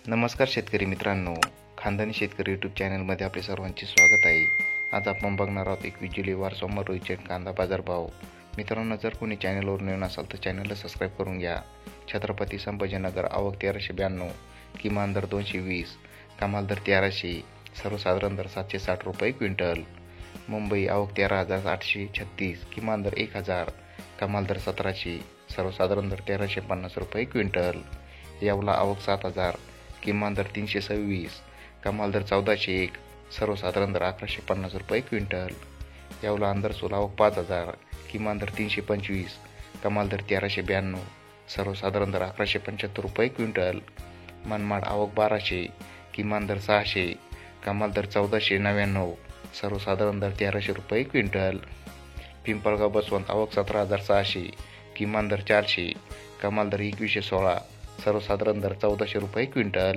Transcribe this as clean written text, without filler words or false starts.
नमस्कार शेतकरी मित्रांनो, खानदानी शेतकरी यूट्यूब चॅनलमध्ये आपले सर्वांचे स्वागत आहे. आज आपण बघणार आहोत 21 जुलैवार सोमवार रोजीचे कांदा बाजारभाव. मित्रांनो, जर कोणी चॅनलवर नवीन असाल तर चॅनलला सबस्क्राईब करून घ्या. छत्रपती संभाजीनगर आवक 1392, किमान दर 220, कमाल दर 1300, सर्वसाधारण दर 760 रुपये क्विंटल. मुंबई आवक 13,836, किमान दर 1000, कमाल दर 1700, सर्वसाधारण दर 1350 रुपये क्विंटल. येवला आवक 7000, किमान दर 326, कमाल दर 1401, सर्वसाधारण दर 1150 रुपये क्विंटल. येवला अंदरसूल आवक 5000, किमान दर 325, कमाल दर 1392, सर्वसाधारण दर 1175 रुपये क्विंटल. मनमाड आवक 1200, किमान दर 600, कमाल दर 1499, सर्वसाधारण दर 1300 रुपये क्विंटल. पिंपळगाव बसवंत आवक 17600, किमान दर 400, कमाल दर 2116, सर्वसाधारण दर 1400 रुपये क्विंटल.